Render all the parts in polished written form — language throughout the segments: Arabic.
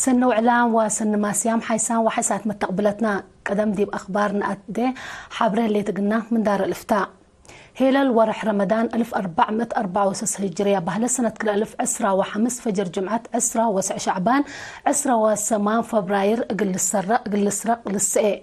سنو إعلام وسن ماسيام حيسان وحسات متقبلتنا قدم ديب أخبارنا أدي حابره اللي تقلنا من دار الإفتاء هلال ورح رمضان 1464 هجرية بهلا سنة كل 1015 فجر جمعة 10 شعبان 10 فبراير قل السرق للسقي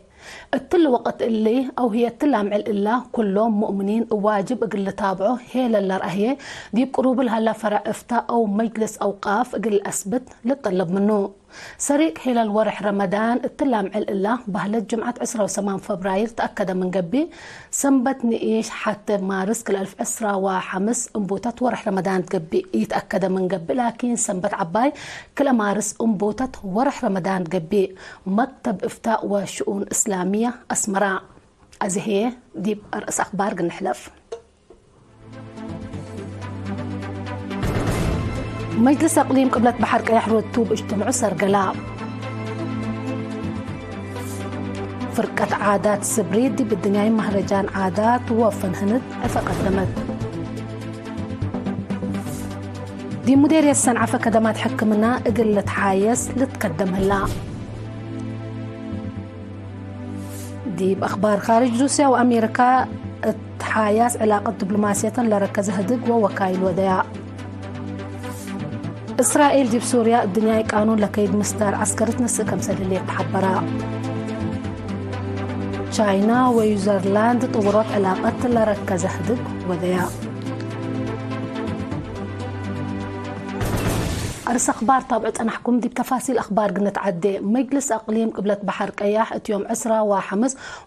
التل وقت اللي أو هي التلام عل الله كلهم مؤمنين واجب قل تابعه هيلا الرأيه دي بقروب لها فرع إفتاء أو مجلس أوقاف قل أثبت للطلب منه سريق هلال ورح رمضان التلام عل الله بهلا جمعة 10 فبراير تأكد من قبي سنبت نئيش حتى مارس كل 1015 انبوتت ورح رمضان تقبي يتأكد من قبي لكن سنبت عباي كل مارس انبوتت ورح رمضان تقبي مكتب إفتاء وشؤون إسلامية أسمراء أزهي دي رأس أخبار قنحلف مجلس أقليم قبلة بحر قيح رتوب اجتمعوا سرقلاء فرقة عادات سبريد دي بالدنيا مهرجان عادات وفن هند فقدمت دي مديرية الصنعة فكدمات حكمنا قلت حايس لتقدم هلا دي بأخبار خارج روسيا وأمريكا تحايس علاقة دبلوماسية لركز هدق ووكايل ودياء إسرائيل دي بسوريا الدنيا قانون لكيد مستار عسكرت نس كمسل اللي تحبرا تشاينا ويوزرلاند طورت علاقة لركز هدق ودياء أرس أخبار طابعت أنا حكم دي بتفاصيل أخبار قلت عدي مجلس أقليم قبلة بحر قياح يوم 10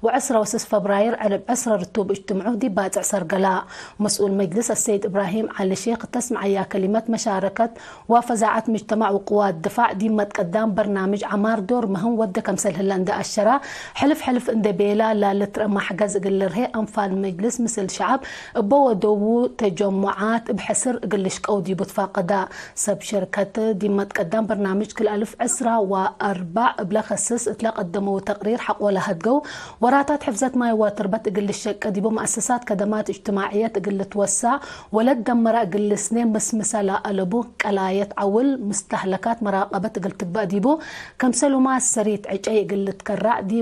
و6 فبراير على 10 رتوب اجتمعوا دي باتع سرقلاء مسؤول مجلس السيد إبراهيم علي شيخ تسمع يا كلمة مشاركة وفزاعة مجتمع وقوات دفاع دي ما تقدم برنامج عمار دور مهم ودى كمسل هلندا الشراء حلف اند بيلا لا لتر ما حجز قلرهي أنفال مجلس مثل شعب بودو تجمعات بحسر قلش قودي بتفاقدا سب شركة دي ما تقدم برنامج كل 1004 بلا خصص اطلاق قدموا تقرير حق ولا هدقوا وراتات حفظت ما يواتربت قل الشك دي مؤسسات كدمات اجتماعية قل توسع ولا دمر قل سنين مسمسة لا قلبو قلاية عول مستهلكات مراقبة قل تبقى ديبو كمسلو ما السريت عجي قل تكرع دي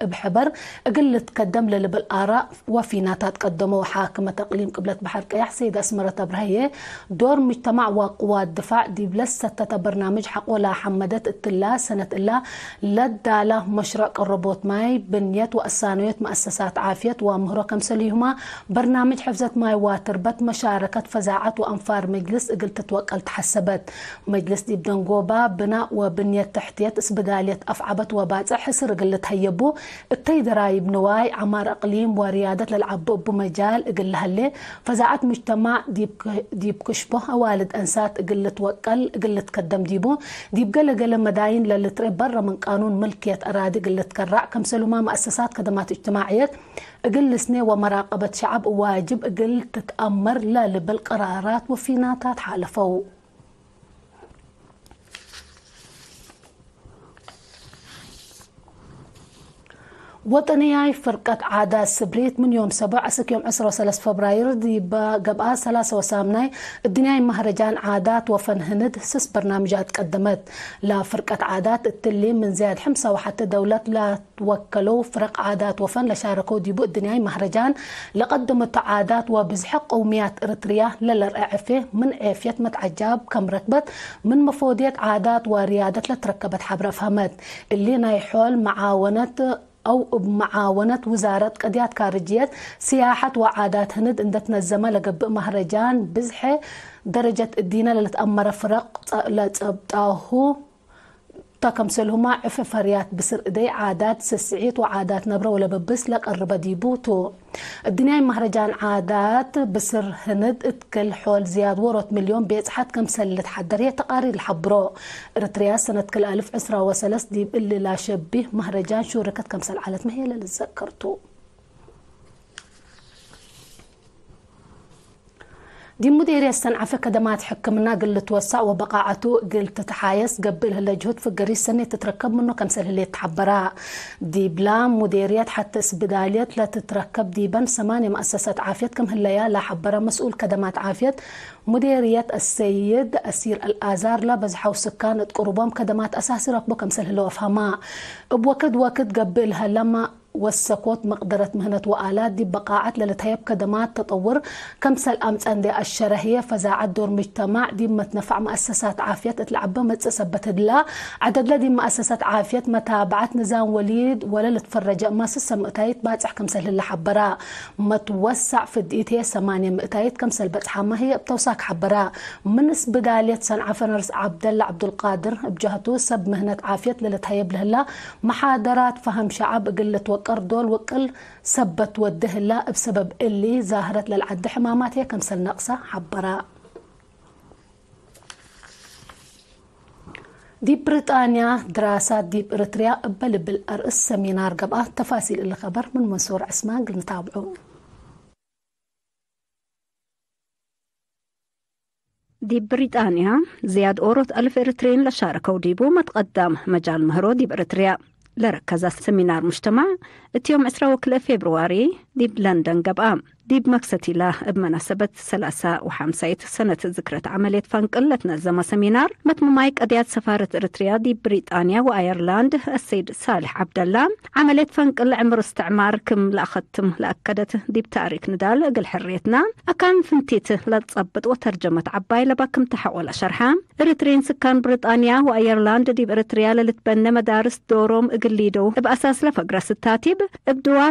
بحبر قل تقدم للبل آراء وفيناتات قدموا حاكمة تقليم قبلة بحر قياح سيدة اسمرة برهية دور مجتمع وقوات دفاع دي لسه برنامج حق ولا حمدت التلا سنة الله لداله مشروع الروبوت ماي بنيت وأسانيات مؤسسات عافية ومهرة كمسليهما برنامج حفظت ماي واتربت مشاركة فزاعات وأنفار مجلس قلت توكل تحسبت مجلس دي بدنقوبة بناء وبنية تحتية اسبقالية أفعبت وباتع حسر قلت هيبو التيدراي بنواي عمار أقليم وريادة للعب بمجال قلها اللي فزاعات مجتمع دي بكشبه والد أنسات قلت وكل قلت قدم ديبو ديب قل مداين للي تري برا من قانون ملكية أراضي قلت كرع كمسلو ما مؤسسات خدمات اجتماعية قل سنة ومراقبة شعب واجب قل تتأمر لا بالقرارات وفيناتات حالفو وطنياي فرقة عادات سبريت من يوم 7 أسك يوم 10 فبراير دي بقبقى 3 وسامناي الدنيا مهرجان عادات وفن هند 6 برنامجات قدمت لفرقة عادات التلي من زياد حمصة وحتى دولة لا توكلوا فرق عادات وفن لشاركوا ديبو الدنيا مهرجان لقدمت عادات وبزحق قوميات إريتريا للرعفة من عافية متعجاب كم ركبت من مفودية عادات وريادة لتركبت حبر فهمت اللي نايحول معاونة أو بمعاونة وزارة قضيات خارجية سياحة وعادات هند عند تنظمها لقب مهرجان بزحة درجة الدينة اللي تأمر فرق لتبطاهو تكمسلهما عففريات بسر إدي عادات سسعيت وعادات نبرة ولا ببس لك قرب ديبوتو الدنيا مهرجان عادات بسر هند اتكل حول زياد ورط مليون بيت حد كمسل تحضرية تقارير الحبرو ارتريا سنة كل 1013 ديب اللي لا شبه مهرجان شوركة كمسل عالت ما هي اللي تذكرتو دي مديرية استنعف كدمات حكمنا قل توسع وبقاعته قل تتحايس قبل هالجهد في الجريس سنة تتركب منه كمسل اللي تحبرها دي بلا مديريات حتى اسبداليات لا تتركب ديبا 8 مؤسسات عافية كم هالليا لا حبرها مسؤول كدمات عافية مديرية السيد أسير الآزار لا بزحوا سكان قربهم كدمات أساسي ركبوا كمسل اللي وفهما بوكد قبلها لما والسقوط مقدرة مهنة وآلات دي بقاعات للتهيب كدمات تطور كمسل أمس عندي الشرهية فزاعت دور مجتمع دي متنفع مؤسسات عافية تلعبها متسبت لا عدد لدي مؤسسات عافية متابعة نظام وليد ولا لتفرج ما سسم مقتايت باتح كمسل اللي حبرا متوسع في الدقيقة 8 مقتايت كمسل باتحا ما هي بتوساك حبرا من اسبدالية صنعاء نرس عبد القادر بجهته سب مهنة عافية للتهيب لهلا محاضرات فهم شعب قلة وقردول وقل سبت وده لا بسبب اللي ظاهرت للعد حماماتها كمسل نقصة حبراء دي بريطانيا دراسات دي بإريتريا قبل بالأرئيس سمينار قبقى تفاصيل اللي خبر من منصور عثمان قل نتابعه دي بريطانيا زياد أوروت 1000 إريتريين لشاركوا ديبو متقدم مجال مهرو دي بإريتريا لركز سمينار مجتمع اليوم 20 فبراير دي بلندن قبقى دي بمكستي له بمناسبة 53 سنة ذكرى عملية فنقل تنظم سمينار مايك أديات سفارة إريتريا دي بريطانيا وأيرلاند السيد صالح عبد الله عملية فنقل عمر استعمار كم لأخذتم لأكدت دي بتاريخ ندال قل حريتنا أكان فنتيت لتصبت وترجمت عباي لباكم تحول شرحها إريتريين سكان بريطانيا وأيرلاند دي بإريتريا لتبنى مدارس دورهم قليدو بأساس لفقرس التاتيب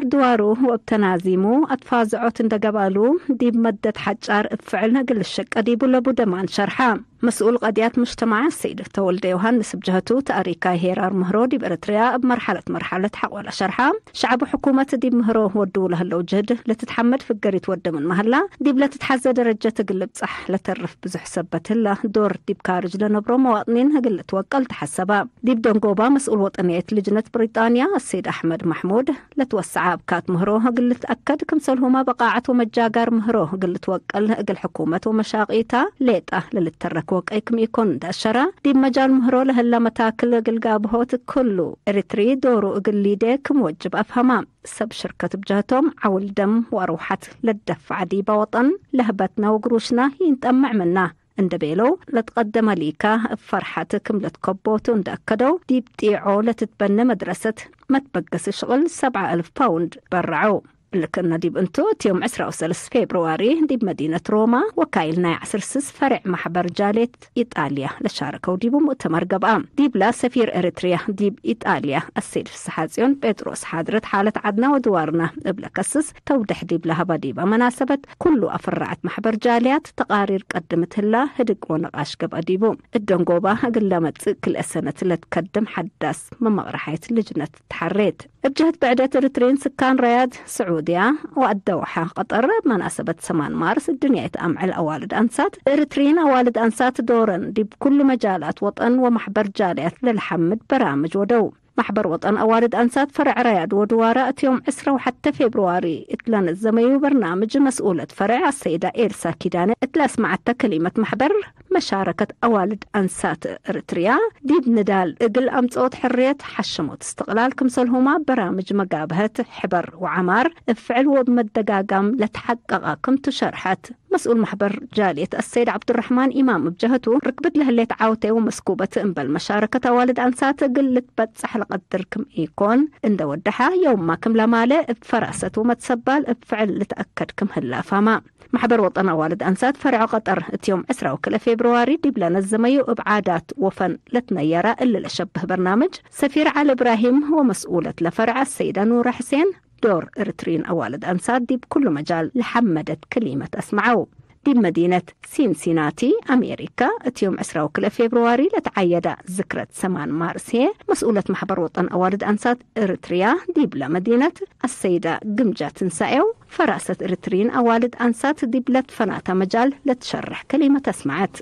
دوارو وبتنازيمو أتفازعوت دقبالو دي بمدة حجار افعلنا قل الشك ديبو لابو دمان شرحا مسؤول قضيات مجتمع السيد تولد يوهانس بجهته تأريكا هيرار مهرو دي بإريتريا بمرحلة حول شرحا شعب حكومة دي مهرو ودو لها اللوجهد لتتحمد في القريت ود من مهلا دي بلا تتحزى درجة قلب صح لترف بزح سبت الله دور دي بكارج لنبرو مواطنين هقل توقل تحسبا دي بدونقوبا مسؤول وطنية لجنة بريطانيا السيد أحمد محمود لتوسع بكات مهرو هقل تأكد كمسلهما بقاعة ومجاقار مهرو هقل توقل هقل حكومة ومشاقيتا ليتا للترك وقايكم يكون داشرة دي مجال مهرو لهلا متاكل قلقابهوت كله إريتري دورو قليديك موجب أفهمام سب شركة بجهتهم عول دم وأروحت للدفع دي بوطن لهبتنا وقروشنا ينتمع منا اندبيلو لتقدم ليكا فرحتكم لتكبوتو اندأكدو دي بتيعو لتتبنى مدرسة ما تبقس شغل 7,000 باوند برعو لكن ديب انتو يوم 13 فبراير ديب مدينة روما وكايلنا عسرسس فرع محبر جاليت إيطاليا لشاركوا ديبو مؤتمر قبام ديب لا سفير إريتريا ديب إيطاليا السيد في السحازيون بيتروس حاضرت حالة عدنا ودوارنا قبل كسس توضح ديب لها بديبة مناسبة كله أفرعت محبر جاليات تقارير قدمت الله هدق ونقاش قبا ديبو الدنقوبة قلمت كل السنة اللي تقدم حداس من مغرحية لجنة تحريت بجهة بعدة إريتريين سكان رياض سعودية والدوحة قطر بمناسبة 8 مارس الدنيا يتأمع الأوالد أنسات إريتريين أوالد أنسات دورا دي بكل مجالات وطن ومحبر جاليات للحمد برامج ودو محبر وطن أوالد أنسات فرع رياض ودوارة يوم 10 وحتى فبراير اتلان الزمي برنامج مسؤولة فرع السيدة إيرسا كيدانة اتلاس مع كلمة محبر مشاركة أوالد أنسات إريتريا دي بندال إقل أمتصوت حرية حشموت استقلال كمسلهما برامج مقابهة حبر وعمار افعل وبمدقاقام لتحققكم تشرحت مسؤول محبر جالية السيد عبد الرحمن إمام بجهته ركبت له اللي تعاوته ومسكوبة انبل مشاركة أوالد أنسات قلت بتسح لقدركم إيكون إن ودحا يوم ما كم لماله بفراسة ومتسبال بفعل لتأكدكم هلا فما محبر وطن أوالد أنسات فرع قطر يوم 10 فبراير دي بلا نزميو بعادات وفن لتنيرة اللي لشبه برنامج سفير علي إبراهيم هو مسؤولة لفرع السيدة نور حسين دور إريتريين أوالد أنسات دي بكل مجال لحمدت كلمة أسمعوا دي بمدينة سينسيناتي أمريكا يوم 10 فبراير لتعيد ذكرى 8 مارس مسؤولة محبر وطن أوالد أنسات إريتريا دي بلا مدينة السيدة قمجة تنسايو فراسة إريتريين أوالد أنسات دي بلا فناتا مجال لتشرح كلمة أسمعت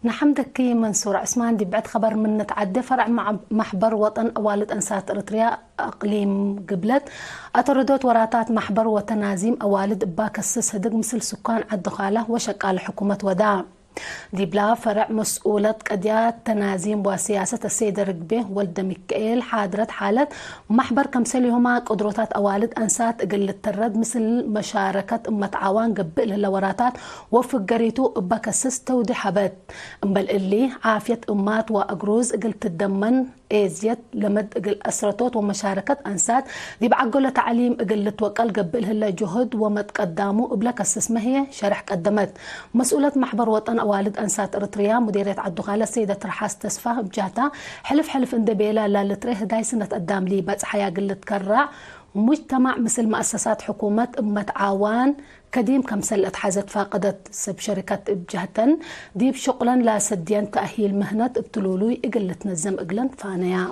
نحمدك منصور عثمان دي بعد خبر من نتعدى فرع مع محبر وطن أوالد أنسات إريتريا أقليم قبلت أتردوت وراتات محبر وتنازيم أوالد باكسس هدق مثل سكان عالدخالة وشكال حكومة وداع دي بلا فرع مسؤولة قضيات تنازيم وسياسة السيد الرقبي ولد ميكائيل حاضرت حالة محبر كمسليهما قدرات أوالد أنسات قل الترد مثل مشاركة عوان قبل الوراتات وفقريتو باكسس تودي حبات بل اللي عافية أمات وأقروز قل تدمن ازيت لمد قل اسرتوت ومشاركه انسات دي بعقله تعليم قل توكل قبل هلا جهد ومتقدموا بلك اسمه هي شرح قدمت مسؤوله محبر وطن اوالد انسات اريتريا مديريه عدوغاله السيده رحاس تسفه بجاتا حلف اندبيلا لا لتريه داي سنه قدام لي بصحيا قل تكرع مجتمع مثل مؤسسات حكومة عوان كديم كمسلت حازت فاقدت سب شركات بجهتن ديب شغلا لا سديان تأهيل مهنة ابتلولوي اقل تنزم اقلن فانيا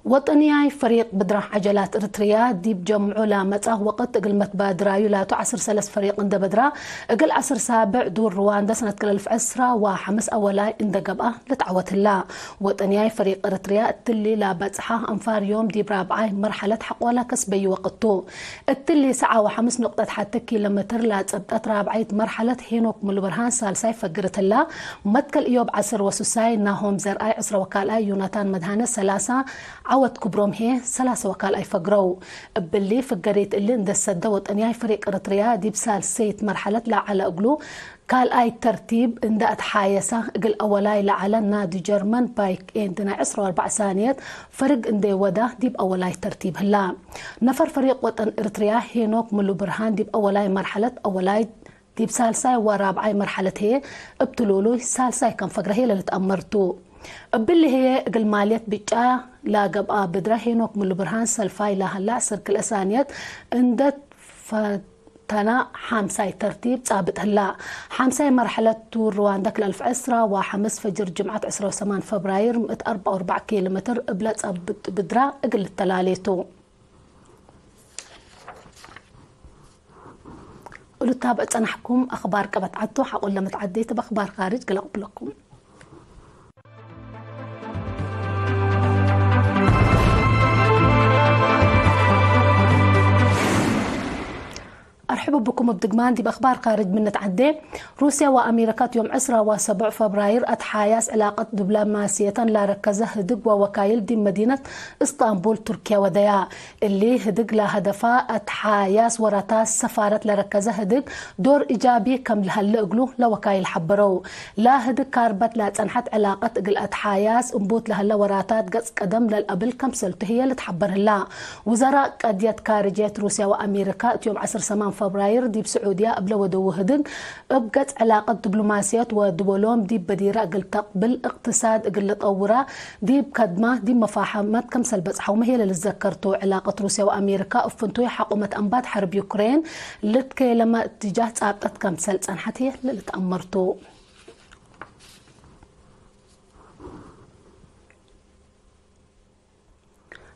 وطنياي فريق بدرة عجلات إريتريا ديب جمعوا لامته وقت اقل متبادرة يلاتو 10 فريق اند بدرة اقل 10 سابع دور رواندا سنة كل 1000 وحمس أولاي اند قبقة لتعوت الله وطنياي فريق إريتريا التلي لا بتحه أنفار يوم ديب رابعاي مرحلة حق ولا كسبي وقتو التلي ساعة وحمس نقطة حتى كيلومتر لا تبقت رابعاي مرحلة هينوك ملوبرهان سالساي فقرت الله متكل إيوب 10 وسوساي ناهم زرقاي 10 وكالاي يوناتان مدهانة 3 عود كبروم هي 3 وكال اي فقرو باللي فقريت اللي اندسد وطنياي فريق إريتريا دي بسال سيت مرحلة لا على اقلو قال اي ترتيب اندات حايسة اقل اولاي لعلى نادي جرمن بايك اندنا 14 ثانية فرق اندي ودا ديب اولاي ترتيب هلا نفر فريق وطن إريتريا هينوك ملو برهان ديب اولاي مرحلة اولاي ديب سالساي ورابعاي مرحلة هي ابتلولوي سالساي كان فقره هي اللي تأمرتو باللي هي قل ماليت بيجا لا قبقى بدرا هينوك ملو برهان سلفاي لا هلا سركل اسانيات اندت فتنا حامساي ترتيب ثابت هلا حامساي مرحلة تور رواندك لألف عسرة وحمس فجر جمعة 28 فبراير 144 كيلومتر قبل ثابت بدرا اقل التلاليتو قلوا تابعت أنا حكم أخبار كبت عدتو حقول لما تعديت بأخبار خارج قلق لكم أرحب بكم بدقمان دي بأخبار خارج من نتعدي روسيا وأمريكا يوم 10 و7 فبراير أتحاياس علاقة دبلوماسية لا ركزة هدق ووكايل دي مدينة اسطنبول تركيا وديا اللي هدق لا هدفا أتحاياس وراتاس سفارة لركزة هدق دور إيجابي كم لهالقلو لوكايل حبرو لا هدق كاربت لا تنحت علاقة قل أتحاياس انبوت لهلا وراتات قص قدم للقبل كم سلته هي اللي تحبر هلا وزراء قضية خارجية روسيا وأمريكا يوم 10 فبراير دي بسعودية قبل ودو هدن ابقت علاقة دبلوماسية ودولوم دي بديرة قل تقبل اقتصاد قل طورة دي بكدمة دي مفاهمات كم سلبس حومة هي اللي تذكرتوا علاقة روسيا وأمريكا افنتوي حقومة أنبات حرب يوكرين لتكي لما اتجاه تابقت كم سلس أنحت هي اللي تأمرتوا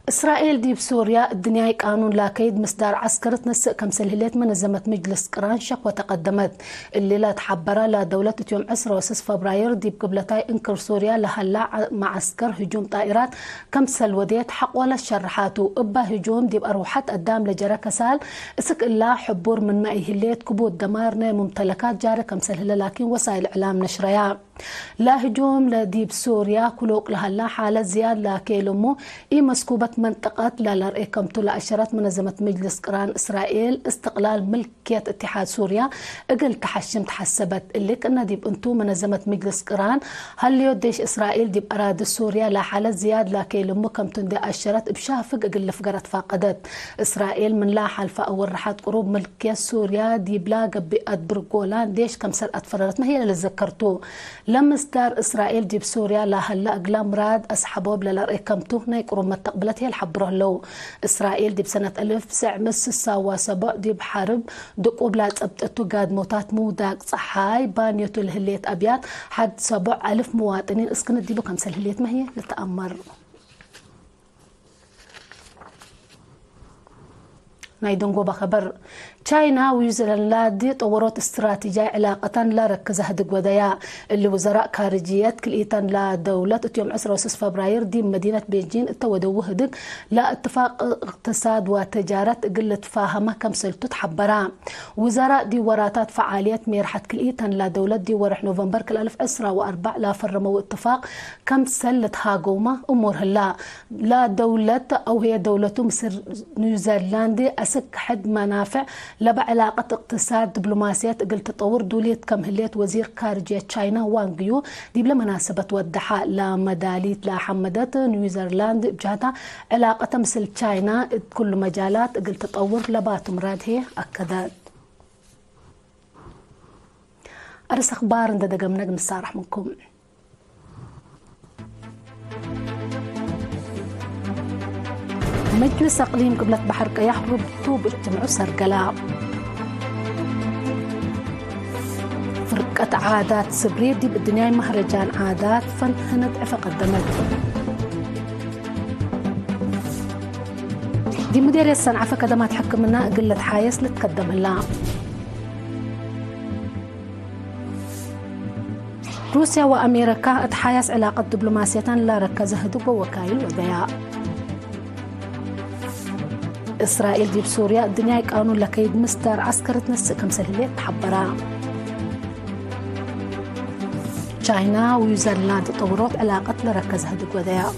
إسرائيل دي بسوريا الدنيا قانون لا كيد مصدر عسكرة نسق كم سلهلات منظمت مجلس قران شق وتقدمت الليلة تحبرها لدولة يوم 10 فبراير دي بقبلتاي انكر سوريا لهلا معسكر هجوم طائرات كم سلوديت حق ولا شرحاتو ابا هجوم دي بأروحات قدام لجرى كسال اسك الله حبور من ماي هليت كبوت دمارنا ممتلكات جارة كم سلهلا لكن وسائل اعلام نشريا لا هجوم لديب سوريا كلوك لهلا حالة زياد لاكيلمو اي مسكوبة منطقة لارئيكم تولا أشارت منظمة مجلس قران إسرائيل استقلال ملكية اتحاد سوريا اقل تحشم تحسبت اللي كنا ديب انتو منظمة مجلس قران هل يوديش إسرائيل ديب أراد سوريا لا حالة زياد لاكيلمو كم تندي أشارت بشافق اقل فقرت فاقدت إسرائيل من لا حلفة أول رحات قروب ملكية سوريا ديب لا قبئت برقولان ديش كم سرقت فررت ما هي اللي ذكرتوه لما استار إسرائيل ديب سوريا لا هلا أقلام راد أسحبوب لارئيكمتو نايقروا ما تقبلت هي الحبره له إسرائيل دي بسنة 1967 دي بحرب دقوب لا تبتتو قاد موتات موداك صحاي بانيوتو الهليت أبيات حد 7000 مواطنين اسكنت دي بكم سلهليت ما هي لتأمر نايدونغو بخبر تشاينا ونيوزيلندا طورت استراتيجية علاقة لا ركز هدق وديا اللي وزراء خارجية كليتان لا دولة يوم 10 فبراير دي مدينة بيجين التودو هدق لا اتفاق اقتصاد وتجارة قلة فاهمة كم سلطة حبرا وزراء دي وراتات فعالية ميرحة كليتان لا دولة دي ورح نوفمبر كل 1004 لا فرموا اتفاق كم سلة هاقومة أمور لا دولة أو هي دولة مصر نيوزيلندا أسك حد منافع لبع علاقة اقتصاد دبلوماسية قل تطور دولية كم هليت وزير خارجية تشاينا وانغ يو دي بلا مناسبة ودحاء لا مداليت لا حمدت نيوزيلندا بجهتها علاقة مثل تشاينا كل مجالات قل تطور لبات مراد هي أكدت أرس أخبار ندقم نجم الصارح منكم مجلس أقليم قبلة بحر قياح ربطوا باجتماع سرقلاء فرقة عادات سبرير دي بالدنيا مهرجان عادات فن هند عفا قدمت دي مديرية الصنعة فقدمت حكم منها قلة حايس لتقدم لها روسيا وأمريكا اتحايس علاقة دبلوماسية لا ركزها دب وكايل وضياء إسرائيل دي بسوريا الدنيا قانون لكيد مستر عسكرة نس كمسلية تحبرا تشاينا ونيوزيلندا طورت علاقة لركزها دب وضياء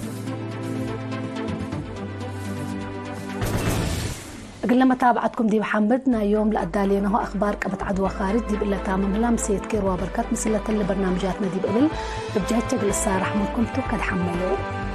قلنا متابعتكم دي محمدنا يوم لأدالينا هو أخبار قبت عدوى خارج دي بإلا تامم لا مسيت كير وبركات مثل برنامجاتنا دي بقبل بجهة شغل السارح منكم تو قد حملوا